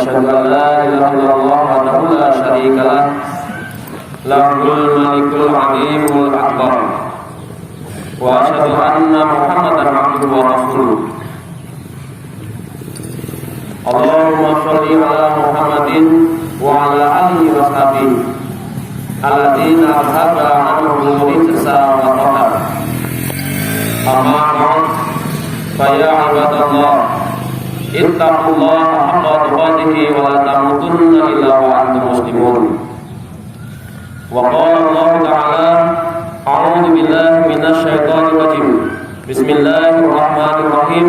asyhadu an la ilaha illallah wahdahu la syarika lah lahul malikul azimul akbar wa asyhadu anna Muhammadan abduhu wa rasuluh. Allahumma sholli ala Muhammadin wa ala alihi wa sahbihi alladzina adhaba anhum rijsa wa tahar. Amma ba'd, fa ya ibadallah, ittaqullaha haqqa tuqatih wa la tamutunna illa wa antum muslimun. Wa qala Allah ta'ala, a'udzu billahi minasy syaithanir rajim. Bismillahirrahmanirrahim.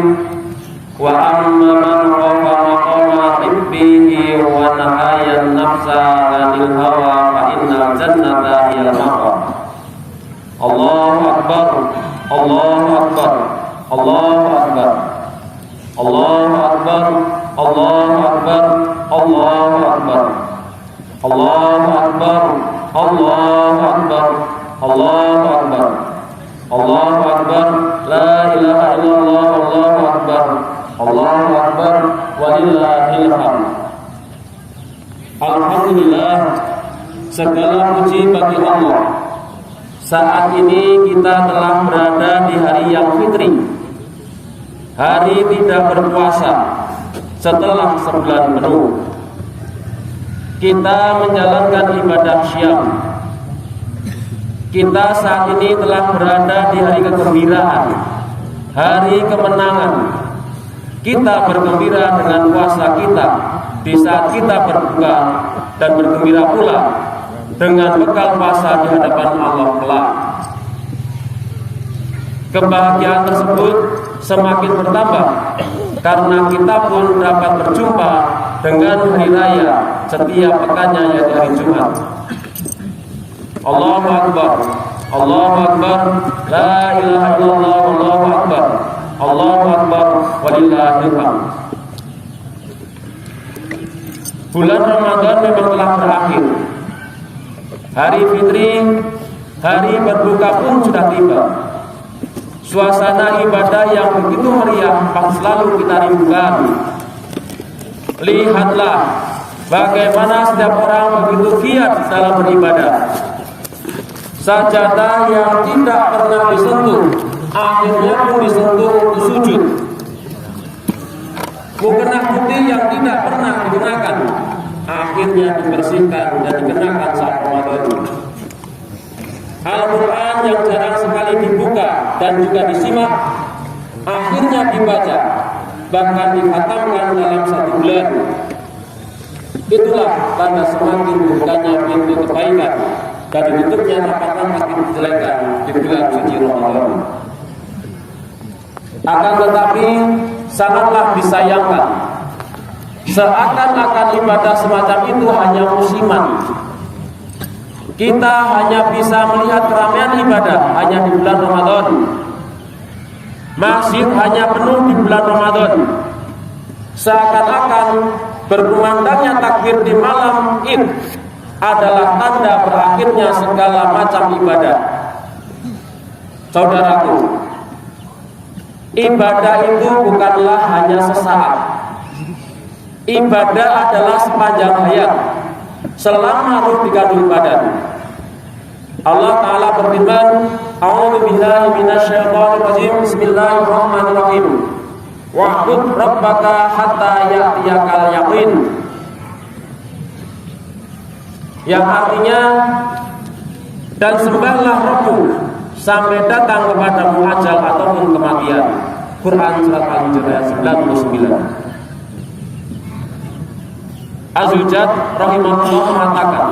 Wa amma man khafa maqama rabbihi wa nahaya an-nafsa 'anil hawa fa innal jannata hiyal ma'wa. Allahu akbar, Allahu akbar, Allahu akbar, Allahu akbar, Allahu akbar, Allahu akbar, Allahu akbar, Allahu akbar, Allahu akbar, Allahu akbar, la ilaha illallah, Allahu akbar, Allahu akbar, walillahil hamd. Alhamdulillah, segala puji bagi Allah. Saat ini kita telah berada di hari yang fitri, hari tidak berpuasa setelah sebulan penuh. Kita menjalankan ibadah syam. Kita saat ini telah berada di hari kegembiraan, hari kemenangan. Kita bergembira dengan puasa kita di saat kita berbuka, dan bergembira pula dengan bekal puasa di hadapan Allah kelak. Kebahagiaan tersebut semakin bertambah karena kita pun dapat berjumpa dengan hari raya setiap pekannya, yaitu hari Jumat. Allahu akbar, Allahu akbar, la ilaha illallah, Allahu akbar, Allahu akbar, walillahil hamd. Bulan Ramadan memang telah berakhir. Hari fitri, hari berbuka pun sudah tiba. Suasana ibadah yang begitu meriah selalu kita rindukan. Lihatlah bagaimana setiap orang begitu giat dalam beribadah. Sajadah yang tidak pernah disentuh, akhirnya pun disentuh untuk sujud. Mukena putih yang tidak pernah digunakan, akhirnya dibersihkan dan dikenakan saat Ramadan. Al-Quran yang jarang sekali dibuka dan juga disimak, akhirnya dibaca, bahkan dikhatamkan dalam satu bulan. Itulah tanda semakin bukanya pintu kebaikan dan ditutupnya lapangan makin kejelekan di bulan suci Ramadan. Akan tetapi sangatlah disayangkan, seakan-akan ibadah semacam itu hanya musiman. Kita hanya bisa melihat keramaian ibadah hanya di bulan Ramadan. Masjid hanya penuh di bulan Ramadan. Seakan-akan berkumandangnya takbir di malam Id adalah tanda berakhirnya segala macam ibadah. Saudaraku, ibadah itu bukanlah hanya sesaat. Ibadah adalah sepanjang hayat, selama ruh dikandung badan. Allah Ta'ala berfirman, a'udzu billahi minasy syaithanir rajim. Bismillahirrahmanirrahim. Wa'bud rabbaka hatta ya'tiyakal yaqin. Yang artinya, dan sembahlah Rabbmu sampai datang kepadamu ajal ataupun kematian. Quran surat Al-Hijr ayat 99. Az-Zujad rahimahullah mengatakan,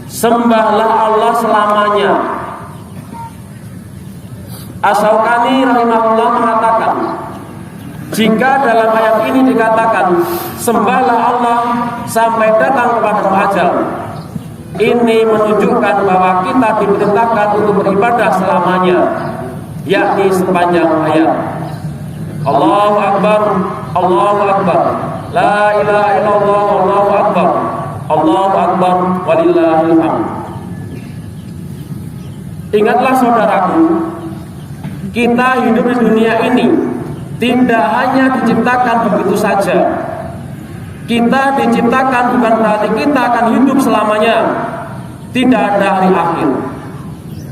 sembahlah Allah selamanya. Asy-Syaukani rahimahullah mengatakan, jika dalam ayat ini dikatakan sembahlah Allah sampai datang kepada ajal, ini menunjukkan bahwa kita diperintahkan untuk beribadah selamanya, yakni sepanjang hayat. Allahu akbar, Allahu akbar, la ilaha illallah, Allahu akbar, Allahu akbar, walillahil hamd. Ingatlah saudaraku, kita hidup di dunia ini tidak hanya diciptakan begitu saja, Kita diciptakan bukan berarti kita akan hidup selamanya, tidak ada hari akhir.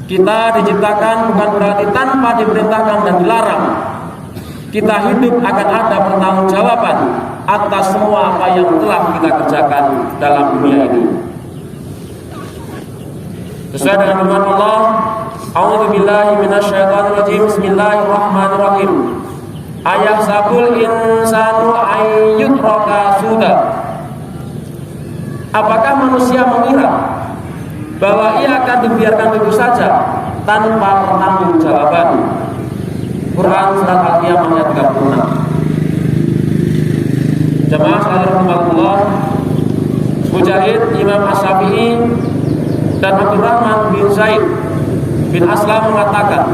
Kita diciptakan bukan berarti tanpa diperintahkan dan dilarang. Kita hidup akan ada pertanggungjawaban atas semua apa yang telah kita kerjakan dalam dunia ini. Sesuai dengan firman Allah, A'udzubillahi minasyaitonirrajim. Bismillahirrahmanirrahim. Ayahsabul insanu ayyutraka suda. Apakah manusia mengira bahwa ia akan dibiarkan begitu saja tanpa pertanggungjawaban? Quran surat Al-Qiyamah ayat 36. Jemaah sekalian rahimakumullah, Mujahid, Imam Asy-Syafi'i dan Abdurrahman bin Zaid bin Aslam mengatakan,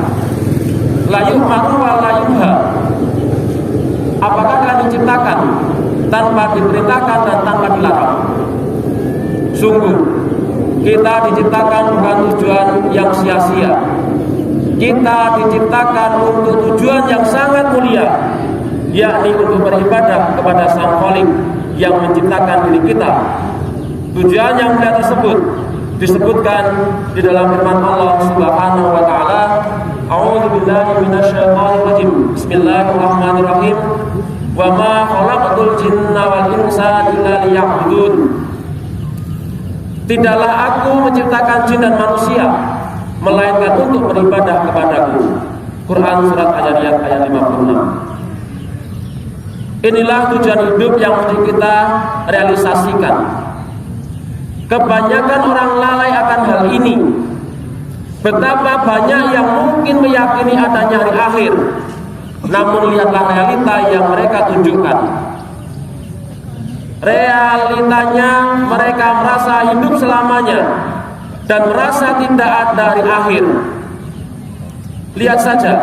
la yuhmadu wa la yunha. Apakah akan diciptakan tanpa diperintahkan dan tanpa dilarang? Sungguh, kita diciptakan bukan tujuan yang sia-sia. Kita diciptakan untuk tujuan yang sangat mulia, yakni untuk beribadah kepada Sang Khalik yang menciptakan diri kita. Tujuan yang mulia tersebut disebutkan di dalam firman Allah Subhanahu wa taala, A'udzubillahi minasyaitonirrajim. Bismillahirrahmanirrahim. Wa ma khalaqtul jinna wal insa illa liya'budun. Tidaklah aku menciptakan jin dan manusia melainkan untuk beribadah kepadaku. Quran surat Al-Zariyat ayat 56. Inilah tujuan hidup yang mesti kita realisasikan. Kebanyakan orang lalai akan hal ini. Betapa banyak yang mungkin meyakini adanya hari akhir, namun lihatlah realita yang mereka tunjukkan. Realitanya mereka merasa hidup selamanya dan merasa tidak ada hari akhir. Lihat saja,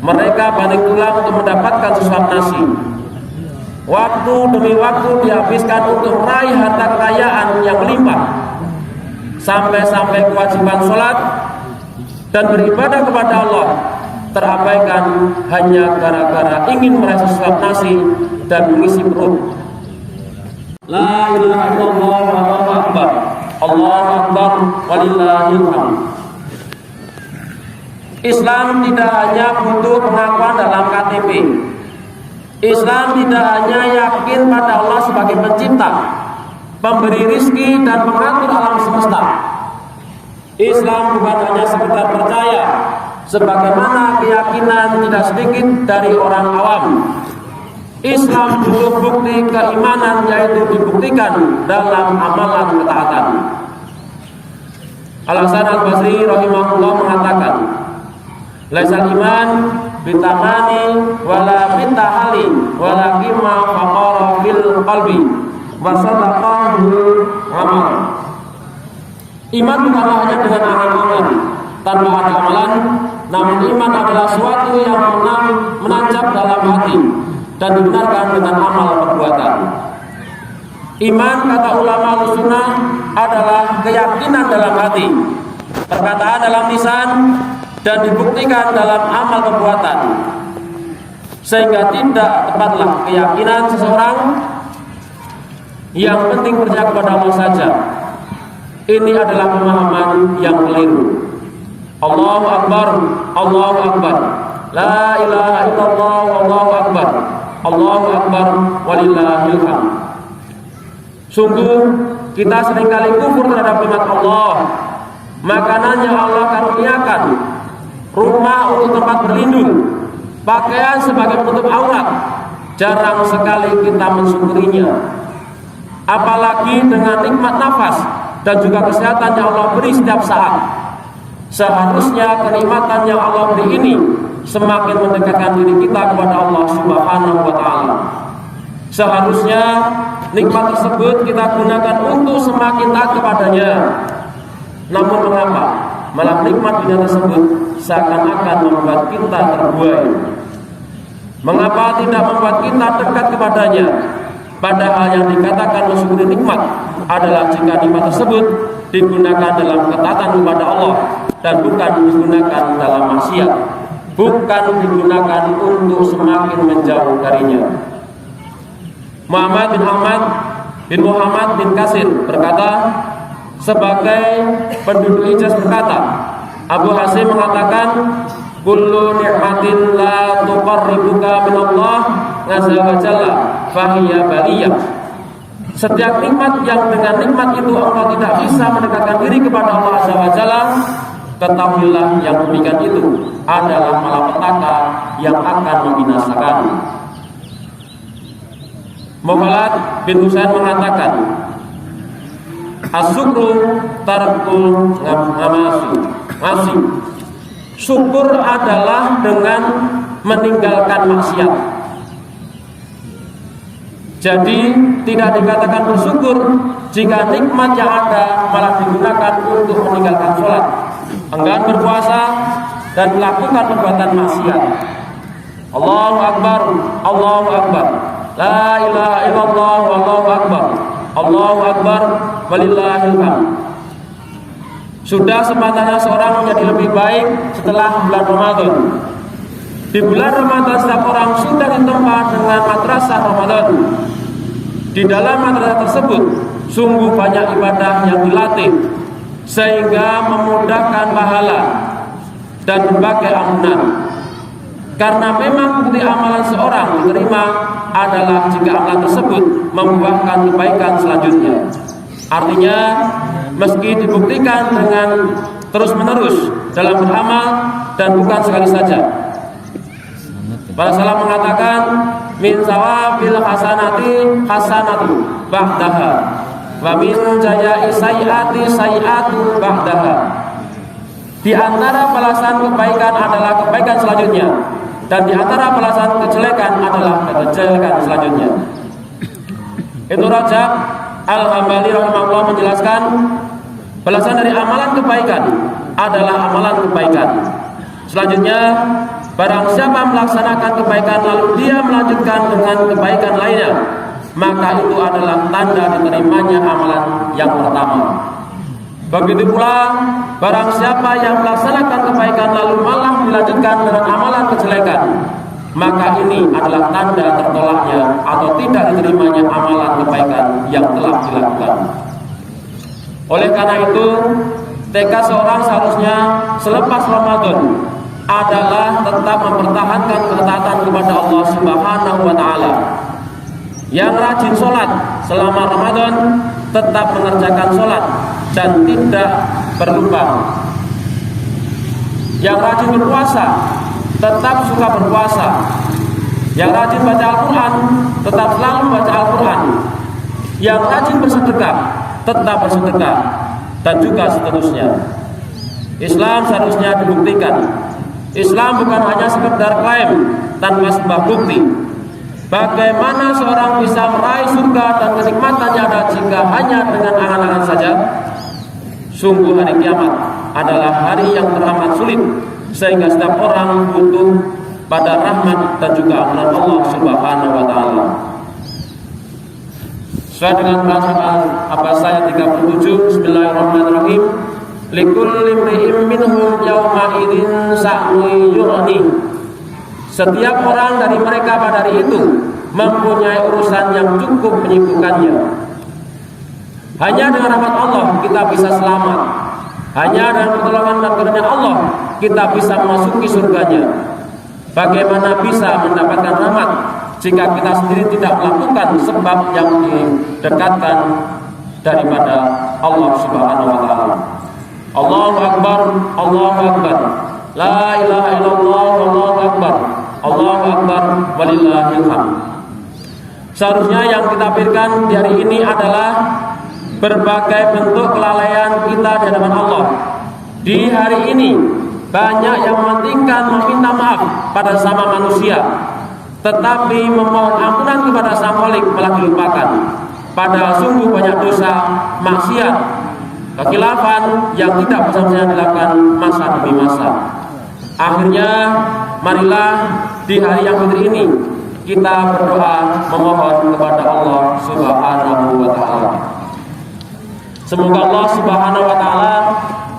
mereka banting tulang untuk mendapatkan sesuap nasi. Waktu demi waktu dihabiskan untuk meraih harta kekayaan yang melimpah, sampai-sampai kewajiban sholat dan beribadah kepada Allah terabaikan hanya gara-gara ingin meraih sesuap nasi dan mengisi perut. La ilaha illallah wallahu akbar. Allahu akbar walillahil hamd. Islam tidak hanya butuh pengakuan dalam KTP. Islam tidak hanya yakin pada Allah sebagai pencipta, pemberi rizki dan pengatur alam semesta. Islam bukan hanya sekedar percaya, sebagaimana keyakinan tidak sedikit dari orang awam. Islam butuh bukti keimanan, yaitu dibuktikan dalam amalan ketaatan. Al-Hasan Al-Basri rahimahullah mengatakan, laisal iman bitamani wala bitahali wala kima faqara fil qalbi wa sadaqahu amal. Iman bukanlah hanya dengan angan-angan tanpa ada amalan, namun iman adalah suatu yang menancap dalam hati dan dibenarkan dengan amal perbuatan. Iman, kata ulama sunnah, adalah keyakinan dalam hati, perkataan dalam lisan, dan dibuktikan dalam amal perbuatan. Sehingga tidak tepatlah keyakinan seseorang yang penting percaya kepada Allah saja. Ini adalah pemahaman yang keliru. Allahu Akbar, Allahu Akbar, la ilaha illallah, wallahu akbar, Allahu Akbar walillahil hamd. Sungguh kita seringkali kufur terhadap nikmat Allah. Makanan yang Allah karuniakan, rumah untuk tempat berlindung, pakaian sebagai penutup aurat, jarang sekali kita mensyukurinya. Apalagi dengan nikmat nafas dan juga kesehatan yang Allah beri setiap saat. Seharusnya kenikmatan yang Allah beri ini semakin mendekatkan diri kita kepada Allah Subhanahu wa taala. Seharusnya nikmat tersebut kita gunakan untuk semakin taat kepadanya. Namun mengapa malah nikmat dunia tersebut seakan-akan membuat kita terbuai? Mengapa tidak membuat kita dekat kepadanya? Padahal yang dikatakan mensyukuri nikmat adalah jika nikmat tersebut digunakan dalam ketaatan kepada Allah dan bukan digunakan dalam maksiat, bukan digunakan untuk semakin menjauh darinya. Muhammad bin Ahmad bin Muhammad bin Kasir berkata, sebagai penduduk Hijaz berkata, Abu Hasim mengatakan, kullu ni'matin la tuqarribuka minallah azza wa jalla fahiya baliyah. Setiap nikmat yang dengan nikmat itu engkau tidak bisa mendekatkan diri kepada Allah azza wa jalla, ketahuilah yang demikian itu adalah malapetaka yang akan membinasakan. Muhammad bin Husain mengatakan, as-syukru tarkul ngamasi. Syukur adalah dengan meninggalkan maksiat. Jadi tidak dikatakan bersyukur jika nikmat yang ada malah digunakan untuk meninggalkan sholat, enggan berpuasa, dan melakukan perbuatan maksiat. Allahu Akbar, Allahu Akbar, la ilaha illallah, wallahu akbar, Allahu Akbar, walillahil hamd. Sudah sepatutnya seorang menjadi lebih baik setelah bulan Ramadan. Di bulan Ramadan setiap orang sudah ditempa dengan madrasah Ramadan. Di dalam madrasah tersebut sungguh banyak ibadah yang dilatih sehingga memudahkan pahala dan berbagai ampunan. Karena memang bukti amalan seorang diterima adalah jika amalan tersebut membuahkan kebaikan selanjutnya. Artinya, meski dibuktikan dengan terus-menerus dalam beramal dan bukan sekali saja. Para salaf mengatakan, min sawabil hasanati hasanatu ba'daha wa min jaya'i sayyiati sayyiatu ba'daha. Di antara balasan kebaikan adalah kebaikan selanjutnya, dan di antara balasan kejelekan adalah kejelekan selanjutnya. Ibnu Rajab Al-Hambali rahimahullah menjelaskan, balasan dari amalan kebaikan adalah amalan kebaikan. Selanjutnya, barang siapa melaksanakan kebaikan lalu dia melanjutkan dengan kebaikan lainnya, maka itu adalah tanda diterimanya amalan yang pertama. Begitu pula, barang siapa yang melaksanakan kebaikan lalu malah dilanjutkan dengan amalan kejelekan, maka ini adalah tanda tertolaknya atau tidak diterimanya amalan kebaikan yang telah dilakukan. Oleh karena itu, tekad seorang seharusnya selepas Ramadan adalah tetap mempertahankan ketaatan kepada Allah Subhanahu wa taala. Yang rajin sholat selama Ramadan tetap mengerjakan sholat dan tidak berlupa. Yang rajin berpuasa tetap suka berpuasa. Yang rajin baca Al-Quran tetap selalu baca Al-Quran. Yang rajin bersedekah tetap bersedekah, dan juga seterusnya. Islam seharusnya dibuktikan. Islam bukan hanya sekedar klaim tanpa sebuah bukti. Bagaimana seorang bisa meraih surga dan kenikmatannya ada jika hanya dengan angan-angan saja? Sungguh hari kiamat adalah hari yang teramat sulit, sehingga setiap orang butuh pada rahmat dan juga ampunan Allah Subhanahu wa taala. Sesuai dengan bacaan Abasaya 37, Bismillahirrahmanirrahim. Likulli imri'in minhum yawma idzin sa'ni yughni. Setiap orang dari mereka pada hari itu mempunyai urusan yang cukup menyibukkannya. Hanya dengan rahmat Allah kita bisa selamat. Hanya dengan pertolongan dan karunia Allah kita bisa memasuki surganya. Bagaimana bisa mendapatkan rahmat jika kita sendiri tidak melakukan sebab yang didekatkan daripada Allah Subhanahu wa taala. Allahu Akbar, Allahu Akbar, la ilaha illallah, Allahu Akbar, Allahu Akbar, walillahil hamd. Seharusnya yang kita pikirkan di hari ini adalah berbagai bentuk kelalaian kita di hadapan Allah. Di hari ini banyak yang mementingkan meminta maaf pada sesama manusia, tetapi memohon ampunan kepada Sang Khalik malah dilupakan. Padahal sungguh banyak dosa, maksiat, kekhilafan yang tidak bersama-sama dilakukan masa demi masa. Akhirnya, marilah di hari yang fitri ini kita berdoa memohon kepada Allah Subhanahu wa taala. Semoga Allah Subhanahu wa taala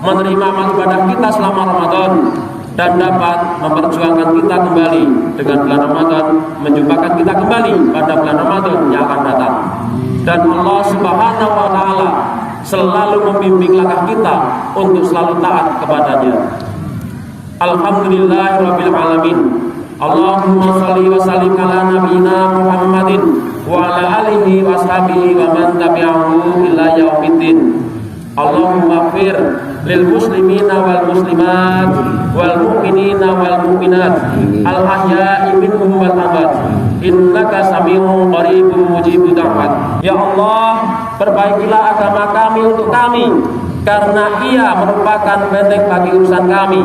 menerima amal ibadah kita selama Ramadan dan dapat memperjuangkan kita kembali dengan bulan Ramadan, menjumpakan kita kembali pada bulan Ramadan yang akan datang. Dan Allah Subhanahu wa taala selalu membimbing langkah kita untuk selalu taat kepadanya. Alhamdulillahirabbil alamin. Allahumma shalli wa sallim ala nabiyyina Muhammadin wa ala alihi wa sahbihi wa man tabi'ahu ila yaumiddin. Allahumma fir lil muslimina wal muslimat wal mu'minina wal mu'minat al ahya'i minhum wal amwat innaka sami'un qaribun mujibud da'wat. Ya Allah, perbaikilah agama kami untuk kami, karena ia merupakan benteng bagi urusan kami.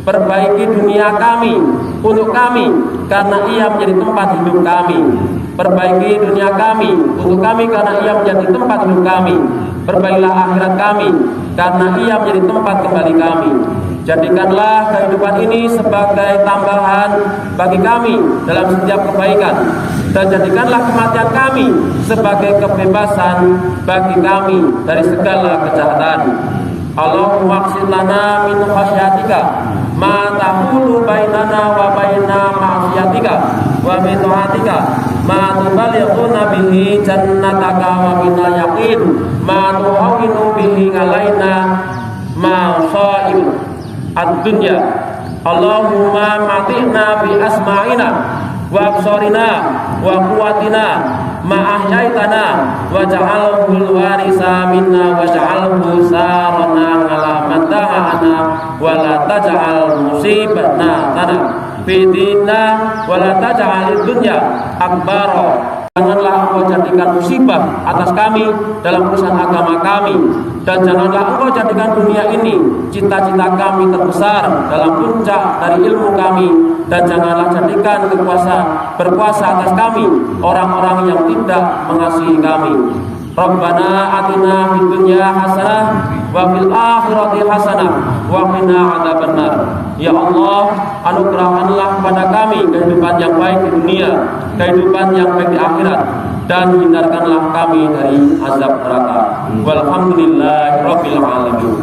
Perbaiki dunia kami untuk kami, karena ia menjadi tempat hidup kami. Perbaiki dunia kami untuk kami, karena ia menjadi tempat hidup kami. Perbaikilah akhirat kami, karena ia menjadi tempat kembali kami. Jadikanlah kehidupan ini sebagai tambahan bagi kami dalam setiap kebaikan, dan jadikanlah kematian kami sebagai kebebasan bagi kami dari segala kejahatan. Allahumma qsim lana min khasyatika ma tahulu bainana wa baina ma'siyatika wa min ta'atika ma tuballighuna bihi jannataka wa min yaqin ma tuhawwinu bihi alaina ma sha'ib ad-dunya. Allahumma mati'na bi asma'ina wa absarina wa quwwatina ma ahyaitana waj'alhu warisa minna waj'alhu sarana ala man da'ana wa la taj'al musibana fi dinina wa la taj'al dunya akbara. Janganlah Engkau jadikan musibah atas kami dalam urusan agama kami, dan janganlah Engkau jadikan dunia ini cita-cita kami terbesar dalam puncak dari ilmu kami, dan janganlah jadikan berkuasa atas kami orang-orang yang tidak mengasihi kami. Rabbana atina fid dunya hasanah wa fil akhirati hasanah wa qina adzabannar. Ya Allah, anugerahkanlah kepada kami kehidupan yang baik di dunia, kehidupan yang baik di akhirat, dan hindarkanlah kami dari azab neraka. Walhamdulillahirabbil alamin.